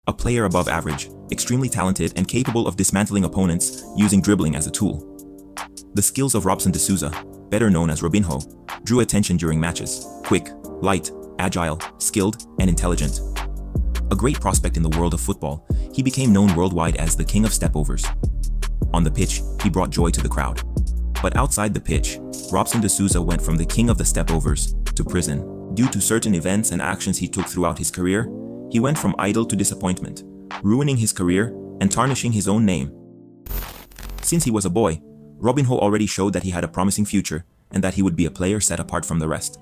A player above average, extremely talented and capable of dismantling opponents using dribbling as a tool. The skills of Robson de Souza, better known as Robinho, drew attention during matches. Quick, light, agile, skilled, and intelligent. A great prospect in the world of football, he became known worldwide as the king of stepovers. On the pitch, he brought joy to the crowd. But outside the pitch, Robson de Souza went from the king of the stepovers to prison. Due to certain events and actions he took throughout his career, he went from idol to disappointment, ruining his career and tarnishing his own name. Since he was a boy, Robinho already showed that he had a promising future and that he would be a player set apart from the rest.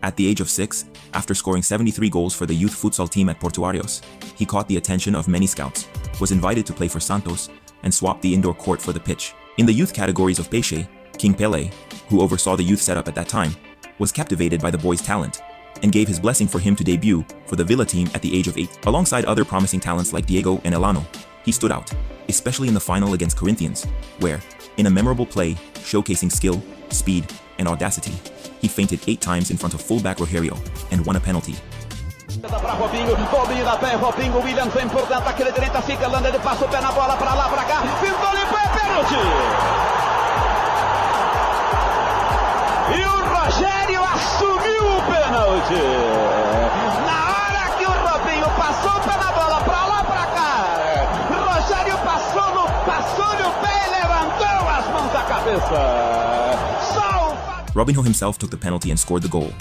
At the age of 6, after scoring 73 goals for the youth futsal team at Portuarios, he caught the attention of many scouts, was invited to play for Santos, and swapped the indoor court for the pitch. In the youth categories of Peixe, King Pele, who oversaw the youth setup at that time, was captivated by the boy's talent and gave his blessing for him to debut for the Villa team at the age of 8. Alongside other promising talents like Diego and Elano, he stood out, especially in the final against Corinthians, where, in a memorable play showcasing skill, speed, and audacity, he feinted 8 times in front of fullback Rogerio and won a penalty. Para Robinho, Robinho na pé, Robinho, William vem por dentro, aquele direita, fica Landa, ele passa o pé na bola, para lá, para cá, pintou, limpou, é pênalti! E o Rogério assumiu o pênalti! Na hora que o Robinho passou o pé na bola, para lá, para cá, Rogério passou-lhe o pé e levantou as mãos à cabeça! Salva! Robinho himself took the penalty and scored the goal.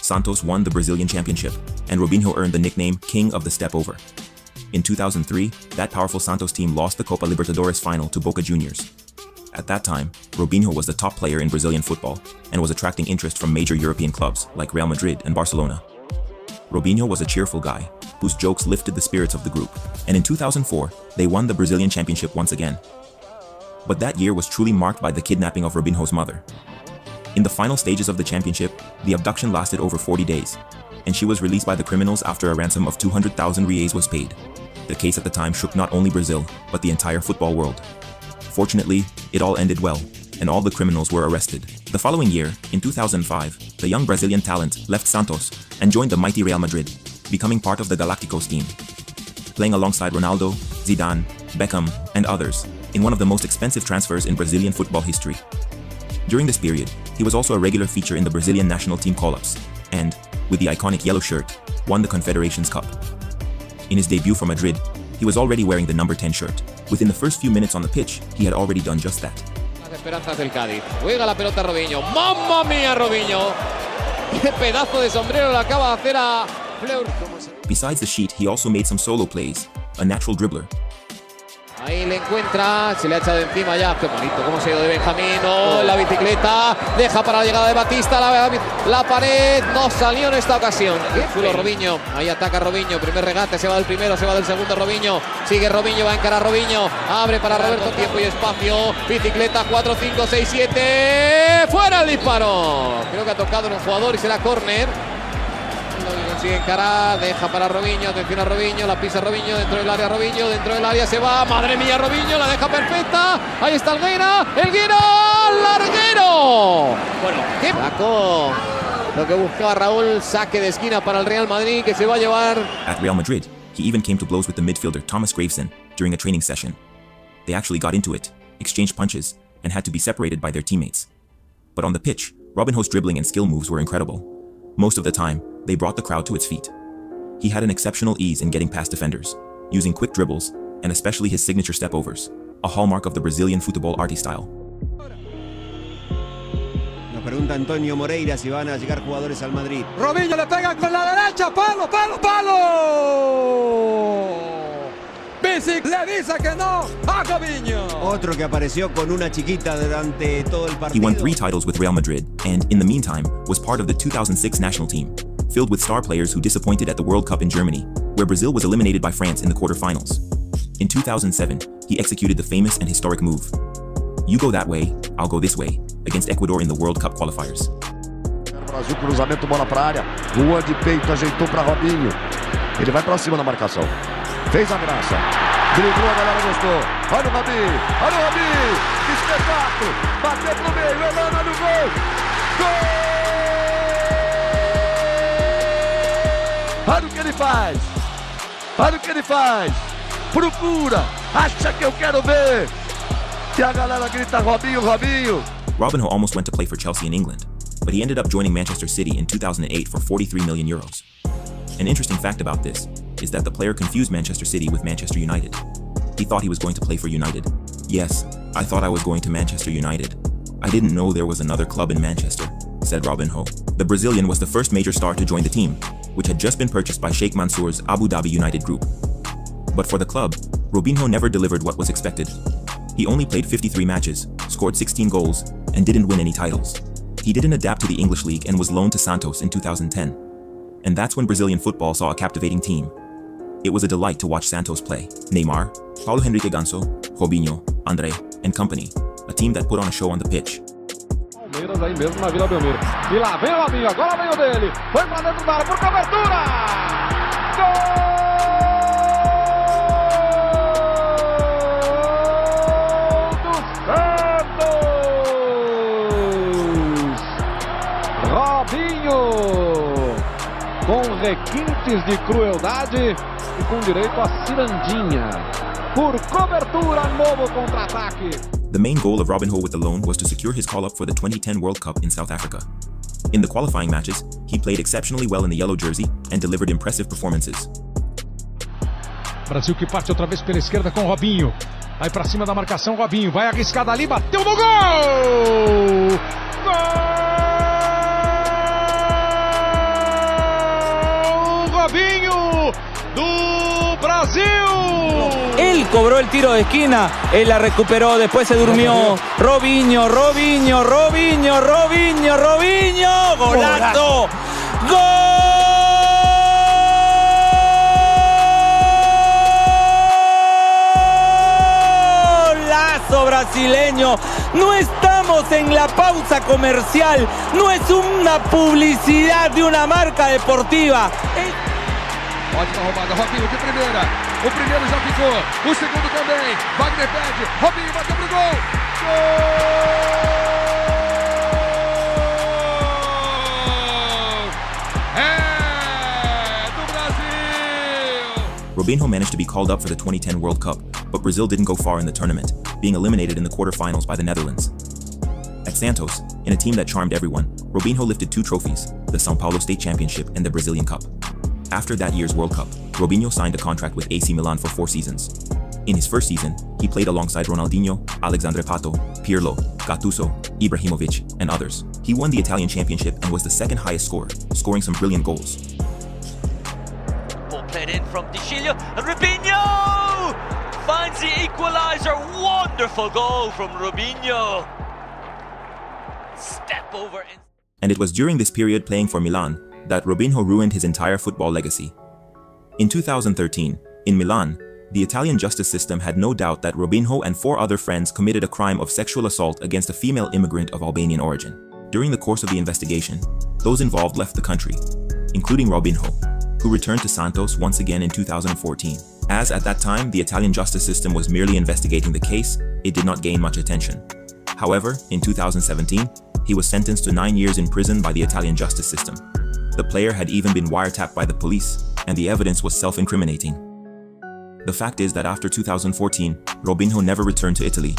Santos won the Brazilian championship, and Robinho earned the nickname King of the Stepover. In 2003, that powerful Santos team lost the Copa Libertadores final to Boca Juniors. At that time, Robinho was the top player in Brazilian football and was attracting interest from major European clubs like Real Madrid and Barcelona. Robinho was a cheerful guy, whose jokes lifted the spirits of the group, and in 2004, they won the Brazilian championship once again. But that year was truly marked by the kidnapping of Robinho's mother. In the final stages of the championship, the abduction lasted over 40 days, and she was released by the criminals after a ransom of 200,000 reais was paid. The case at the time shook not only Brazil, but the entire football world. Fortunately, it all ended well, and all the criminals were arrested. The following year, in 2005, the young Brazilian talent left Santos and joined the mighty Real Madrid, becoming part of the Galacticos team. Playing alongside Ronaldo, Zidane, Beckham, and others, in one of the most expensive transfers in Brazilian football history. During this period, he was also a regular feature in the Brazilian national team call-ups, and, with the iconic yellow shirt, won the Confederations Cup. In his debut for Madrid, he was already wearing the number 10 shirt. Within the first few minutes on the pitch, he had already done just that. Las esperanzas del Cádiz. Juega la pelota Robinho. ¡Mamma mía, Robinho! ¡Qué pedazo de sombrero le acaba de hacer a Fleur! Besides the sheet, he also made some solo plays, a natural dribbler. Ahí le encuentra, se le ha echado encima ya. Qué bonito, cómo se ha ido de Benjamín. Oh, la bicicleta, deja para la llegada de Batista. La pared no salió en esta ocasión. Qué chulo Robinho. Ahí ataca Robinho. Primer regate, se va del primero, se va del segundo Robinho. Sigue Robinho, va a encarar Robinho. Abre para Roberto, tiempo y espacio. Bicicleta, 4, 5, 6, 7. ¡Fuera el disparo! Creo que ha tocado en un jugador y será córner. Consigue encarar, deja para Robinho, atención a Robinho, la pisa Robinho, dentro del área Robinho, dentro del área se va, madre mía Robinho, la deja perfecta, ahí está Alguera, larguero. Bueno, qué saco lo que buscaba Raúl, saque de esquina para el Real Madrid que se va a llevar. At Real Madrid, he even came to blows with the midfielder Thomas Gravesen during a training session. They actually got into it, exchanged punches, and had to be separated by their teammates. But on the pitch, Robinho's dribbling and skill moves were incredible. Most of the time, they brought the crowd to its feet. He had an exceptional ease in getting past defenders, using quick dribbles, and especially his signature stepovers, a hallmark of the Brazilian futebol arte style. Nos pregunta Antonio Moreira si van a llegar jugadores al Madrid. Robinho le pega con la derecha, palo, palo, palo. Bisic le dice que no a Robinho. Otro que apareció con una chiquita durante todo el partido. He won 3 titles with Real Madrid and, in the meantime, was part of the 2006 national team, filled with star players who disappointed at the World Cup in Germany, where Brazil was eliminated by France in the quarterfinals. In 2007, he executed the famous and historic move. You go that way, I'll go this way, against Ecuador in the World Cup qualifiers. Brasil, cruzamento, bola para a área. Rua de peito, ajeitou para Robinho. Ele vai para cima na marcação. Fez a graça. Driblou, a galera gostou. Olha o Rabi. Olha o Rabi. Que espetáculo. Bateu pro meio. Elana no gol. Gol! Olha o que ele faz. Olha o que ele faz. Procura. Acha que eu quero ver. E a galera grita Robinho, Robinho. Robinho almost went to play for Chelsea in England, but he ended up joining Manchester City in 2008 for 43 million euros. An interesting fact about this is that the player confused Manchester City with Manchester United. He thought he was going to play for United. Yes, I thought I was going to Manchester United. I didn't know there was another club in Manchester, said Robinho. The Brazilian was the first major star to join the team, which had just been purchased by Sheikh Mansour's Abu Dhabi United Group. But for the club, Robinho never delivered what was expected. He only played 53 matches, scored 16 goals, and didn't win any titles. He didn't adapt to the English league and was loaned to Santos in 2010. And that's when Brazilian football saw a captivating team. It was a delight to watch Santos play. Neymar, Paulo Henrique Ganso, Robinho, André, and company, a team that put on a show on the pitch. Palmeiras aí mesmo na Vila Belmiro. E lá vem o Robinho, agora vem o dele. Foi pra dentro da área por cobertura. Gol! Robinho, com requintes de crueldade e com direito a cirandinha. Por cobertura, novo contra-ataque. The main goal of Robinho with the loan was to secure his call-up for the 2010 World Cup in South Africa. In the qualifying matches, he played exceptionally well in the yellow jersey and delivered impressive performances. Brasil que parte outra vez pela esquerda com Robinho. Vai pra cima da marcação, Robinho. Vai arriscado ali, bateu no gol! Gol! Robinho do Brasil! Él cobró el tiro de esquina, él la recuperó, después se durmió. Robinho, Robinho, Robinho, Robinho, Robinho. ¡Golazo! ¡Golazo brasileño! No estamos en la pausa comercial, no es una publicidad de una marca deportiva. Ótima roubada, Robinho de primeira. O primeiro já ficou, o segundo também. Wagner pede, Robinho bateu pro gol. Gol! É do Brasil! Robinho managed to be called up for the 2010 World Cup, but Brazil didn't go far in the tournament, being eliminated in the quarterfinals by the Netherlands. At Santos, in a team that charmed everyone, Robinho lifted 2 trophies, the São Paulo State Championship and the Brazilian Cup. After that year's World Cup, Robinho signed a contract with AC Milan for 4 seasons. In his first season, he played alongside Ronaldinho, Alexandre Pato, Pirlo, Gattuso, Ibrahimovic, and others. He won the Italian championship and was the second highest scorer, scoring some brilliant goals. Ball played in from Di Chilio, and Robinho finds the equalizer. Wonderful goal from Robinho. Step over. And it was during this period playing for Milan that Robinho ruined his entire football legacy. In 2013, in Milan, the Italian justice system had no doubt that Robinho and 4 other friends committed a crime of sexual assault against a female immigrant of Albanian origin. During the course of the investigation, those involved left the country, including Robinho, who returned to Santos once again in 2014. As at that time the Italian justice system was merely investigating the case, it did not gain much attention. However, in 2017, he was sentenced to 9 years in prison by the Italian justice system. The player had even been wiretapped by the police, and the evidence was self-incriminating. The fact is that after 2014, Robinho never returned to Italy.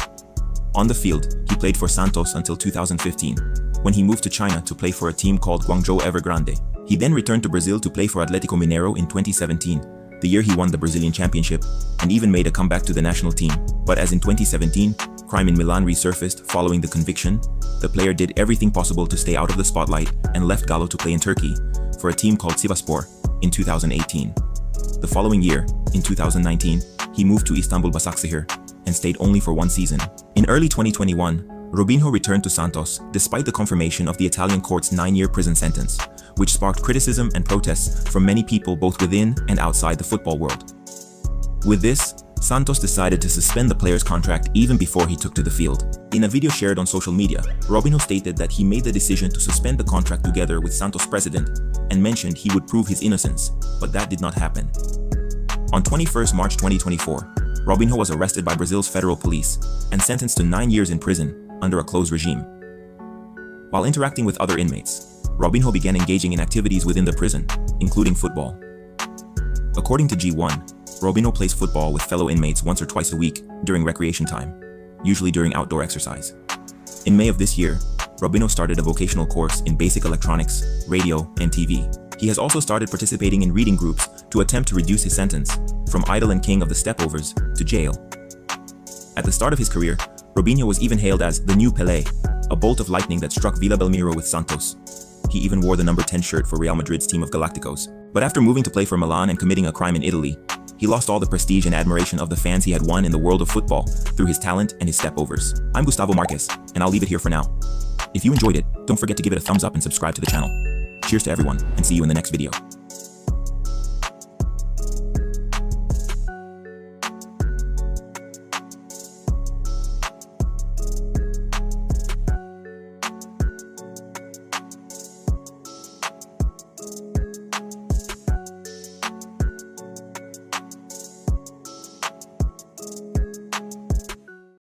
On the field, he played for Santos until 2015, when he moved to China to play for a team called Guangzhou Evergrande. He then returned to Brazil to play for Atlético Mineiro in 2017, the year he won the Brazilian championship, and even made a comeback to the national team. But as in 2017, crime in Milan resurfaced following the conviction, the player did everything possible to stay out of the spotlight and left Gallo to play in Turkey for a team called Sivasspor in 2018. The following year, in 2019, he moved to Istanbul Basaksehir and stayed only for 1 season. In early 2021, Robinho returned to Santos despite the confirmation of the Italian court's 9-year prison sentence, which sparked criticism and protests from many people both within and outside the football world. With this, Santos decided to suspend the player's contract even before he took to the field. In a video shared on social media, Robinho stated that he made the decision to suspend the contract together with Santos president and mentioned he would prove his innocence, but that did not happen. On 21st March 2024, Robinho was arrested by Brazil's federal police and sentenced to 9 years in prison under a closed regime. While interacting with other inmates, Robinho began engaging in activities within the prison, including football. According to G1, Robinho plays football with fellow inmates once or twice a week during recreation time, usually during outdoor exercise. In May of this year, Robinho started a vocational course in basic electronics, radio, and TV. He has also started participating in reading groups to attempt to reduce his sentence from idol and king of the stepovers to jail. At the start of his career, Robinho was even hailed as the new Pelé, a bolt of lightning that struck Vila Belmiro with Santos. He even wore the number 10 shirt for Real Madrid's team of Galacticos. But after moving to play for Milan and committing a crime in Italy, he lost all the prestige and admiration of the fans he had won in the world of football through his talent and his stepovers. I'm Gustavo Marquez, and I'll leave it here for now. If you enjoyed it, don't forget to give it a thumbs up and subscribe to the channel. Cheers to everyone, and see you in the next video.